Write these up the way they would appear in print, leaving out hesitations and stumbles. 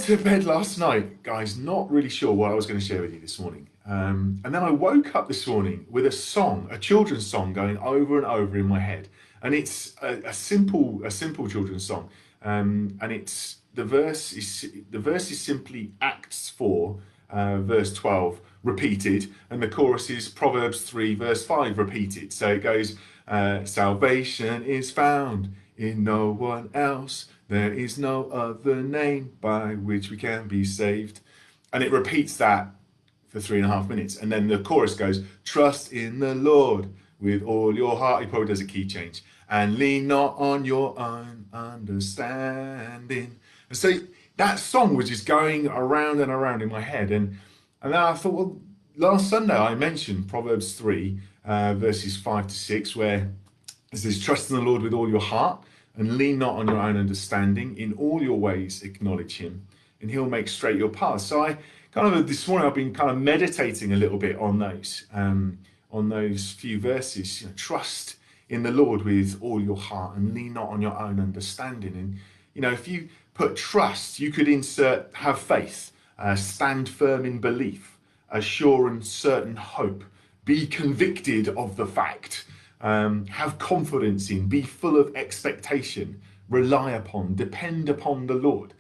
to bed last night, guys, not really sure what I was going to share with you this morning. And then I woke up this morning with a song, a children's song going over and over in my head. And it's a simple children's song. And it's the verse is simply Acts 4, verse 12 repeated, and the chorus is Proverbs 3, verse 5 repeated. So it goes, salvation is found in no one else. There is no other name by which we can be saved. And it repeats that for 3.5 minutes. And then the chorus goes, trust in the Lord with all your heart. He probably does a key change. And lean not on your own understanding. And so that song was just going around and around in my head. And then I thought, well, last Sunday I mentioned Proverbs 3, verses 5 to 6, where it says, trust in the Lord with all your heart and lean not on your own understanding. In all your ways acknowledge him and he'll make straight your path. So I this morning I've been kind of meditating a little bit on those few verses. Trust in the Lord with all your heart and lean not on your own understanding. And if you put trust, you could insert have faith, stand firm in belief, assure and certain hope, be convicted of the fact, have confidence in, be full of expectation, rely upon, depend upon the Lord.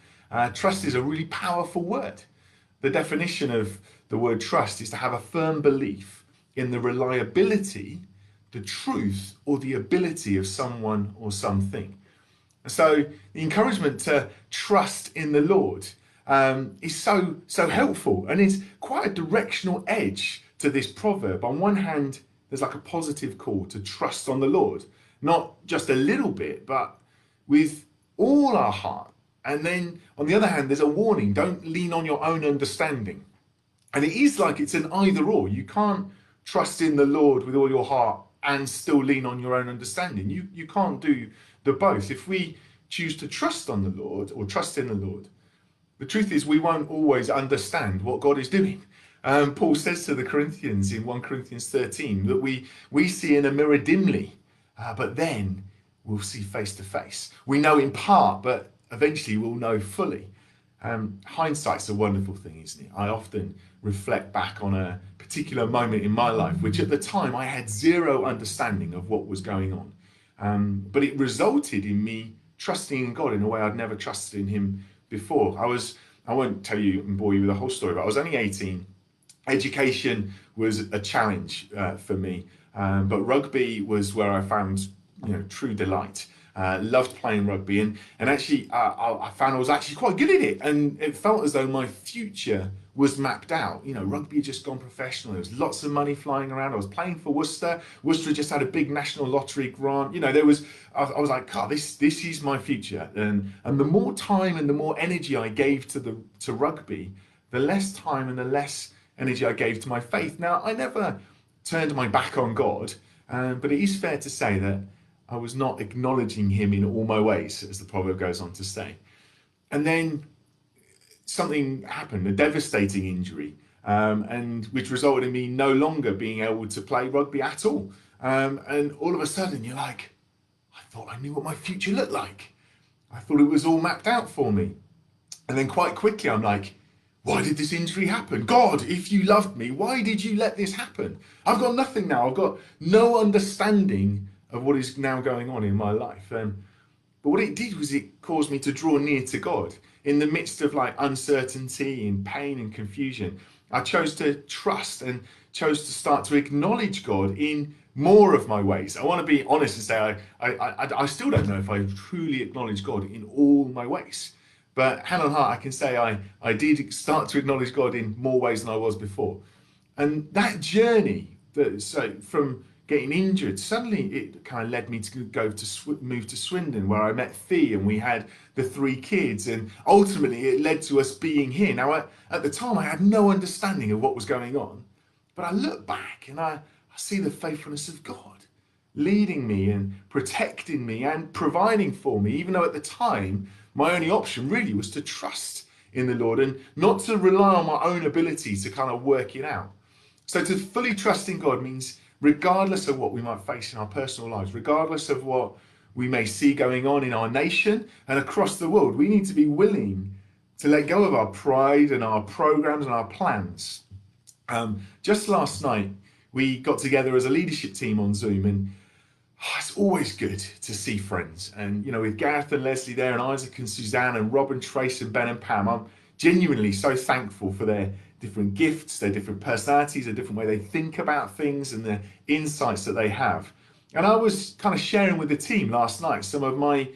Trust is a really powerful word. The definition of the word trust is to have a firm belief in the reliability, the truth, or the ability of someone or something. So the encouragement to trust in the Lord is so helpful, and is quite a directional edge to this proverb. On one hand, there's like a positive call to trust on the Lord, not just a little bit, but with all our heart. And then on the other hand, there's a warning: don't lean on your own understanding. And it is like it's an either or. You can't trust in the Lord with all your heart and still lean on your own understanding. You can't do the both. If we choose to trust on the Lord or trust in the Lord, the truth is we won't always understand what God is doing. Paul says to the Corinthians in 1 Corinthians 13 that we see in a mirror dimly, but then we'll see face to face. We know in part, but eventually we'll know fully. Hindsight's a wonderful thing, isn't it? I often reflect back on a particular moment in my life, which at the time I had zero understanding of what was going on. But it resulted in me trusting in God in a way I'd never trusted in him before. I won't tell you and bore you with the whole story, but I was only 18. Education was a challenge for me, but rugby was where I found true delight. Loved playing rugby, and actually I found I was actually quite good at it, and it felt as though my future was mapped out. Rugby had just gone professional. There was lots of money flying around. I was playing for Worcester. Worcester just had a big national lottery grant. I was like, God, this is my future. And the more time and the more energy I gave to rugby, the less time and the less energy I gave to my faith. Now, I never turned my back on God, but it is fair to say that I was not acknowledging him in all my ways, as the proverb goes on to say. And then something happened, a devastating injury, and which resulted in me no longer being able to play rugby at all. And all of a sudden you're like, I thought I knew what my future looked like. I thought it was all mapped out for me. And then quite quickly I'm like, why did this injury happen? God, if you loved me, why did you let this happen? I've got nothing now. I've got no understanding of what is now going on in my life. But what it did was it caused me to draw near to God. In the midst of uncertainty and pain and confusion, I chose to trust and chose to start to acknowledge God in more of my ways. I want to be honest and say I still don't know if I truly acknowledge God in all my ways. But hand on heart, I can say I did start to acknowledge God in more ways than I was before. And that journey, from getting injured, suddenly it kind of led me to move to Swindon, where I met Thea and we had the 3 kids, and ultimately it led to us being here. Now, at the time I had no understanding of what was going on, but I look back and I see the faithfulness of God leading me and protecting me and providing for me, even though at the time my only option really was to trust in the Lord and not to rely on my own ability to kind of work it out. So to fully trust in God means, regardless of what we might face in our personal lives, regardless of what we may see going on in our nation and across the world, we need to be willing to let go of our pride and our programs and our plans. Just last night, we got together as a leadership team on Zoom, and it's always good to see friends. And, with Gareth and Leslie there, and Isaac and Suzanne, and Rob and Trace and Ben and Pam, I'm genuinely so thankful for their different gifts, their different personalities, the different way they think about things, and the insights that they have. And I was kind of sharing with the team last night some of my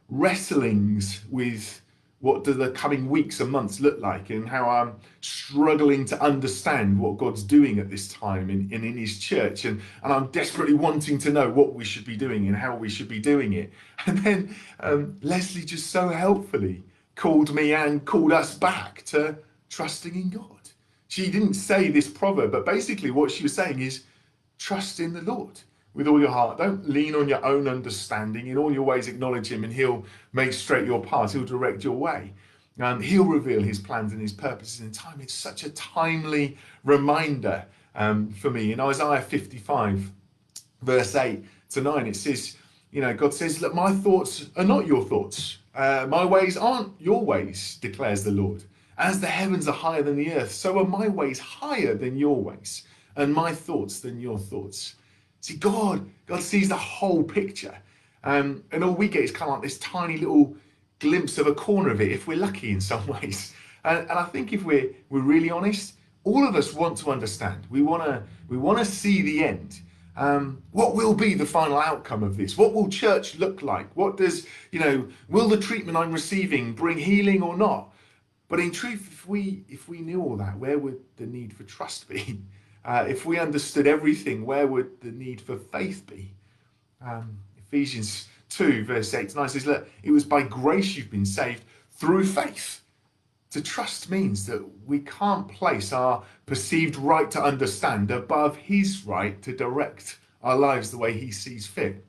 wrestlings with what do the coming weeks and months look like, and how I'm struggling to understand what God's doing at this time in his church, and I'm desperately wanting to know what we should be doing and how we should be doing it. And then Leslie just so helpfully called me and called us back to trusting in God. She didn't say this proverb, but basically what she was saying is trust in the Lord with all your heart. Don't lean on your own understanding. In all your ways acknowledge him, and he'll make straight your path. He'll direct your way. He'll reveal his plans and his purposes in time. It's such a timely reminder for me. In Isaiah 55, verse 8 to 9, it says, God says, look, my thoughts are not your thoughts. My ways aren't your ways, declares the Lord. As the heavens are higher than the earth, so are my ways higher than your ways, and my thoughts than your thoughts. See, God sees the whole picture. And all we get is kind of like this tiny little glimpse of a corner of it, if we're lucky in some ways. And I think if we're really honest, all of us want to understand. We want to see the end. What will be the final outcome of this? What will church look like? What does, will the treatment I'm receiving bring healing or not? But in truth, if we knew all that, where would the need for trust be? If we understood everything, where would the need for faith be? Ephesians 2, verse 8 to 9 says, look, it was by grace you've been saved through faith. To trust means that we can't place our perceived right to understand above his right to direct our lives the way he sees fit.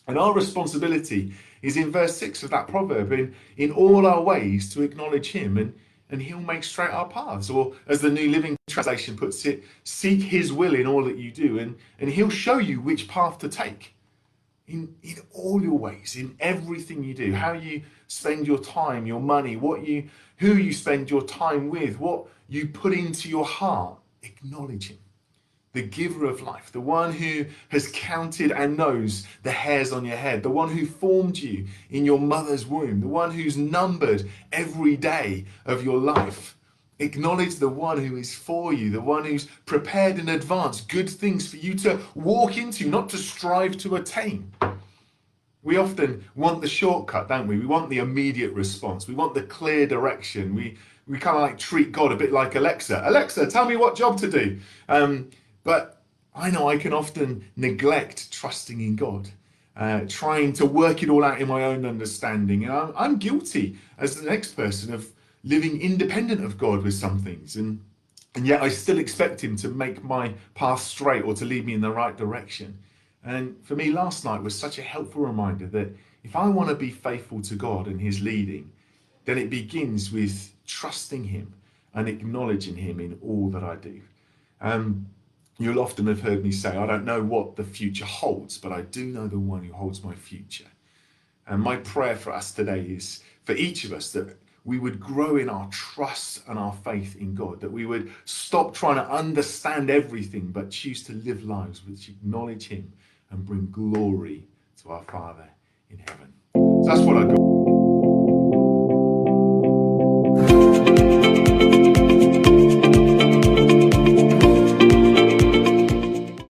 And our responsibility is in verse 6 of that proverb, in all our ways to acknowledge him, and he'll make straight our paths. Or as the New Living Translation puts it, seek his will in all that you do, and he'll show you which path to take. In all your ways, in everything you do, how you spend your time, your money, who you spend your time with, what you put into your heart, acknowledge him. The giver of life, the one who has counted and knows the hairs on your head, the one who formed you in your mother's womb, the one who's numbered every day of your life. Acknowledge the one who is for you, the one who's prepared in advance good things for you to walk into, not to strive to attain. We often want the shortcut, don't we? We want the immediate response. We want the clear direction. We kind of like treat God a bit like Alexa. Alexa, tell me what job to do. But I know I can often neglect trusting in God, trying to work it all out in my own understanding. And I'm guilty as the next person of living independent of God with some things. And yet I still expect him to make my path straight or to lead me in the right direction. And for me, last night was such a helpful reminder that if I want to be faithful to God and his leading, then it begins with trusting him and acknowledging him in all that I do. You'll often have heard me say, I don't know what the future holds, but I do know the one who holds my future. And my prayer for us today is for each of us that we would grow in our trust and our faith in God, that we would stop trying to understand everything, but choose to live lives which acknowledge him and bring glory to our Father in heaven. So that's what I got.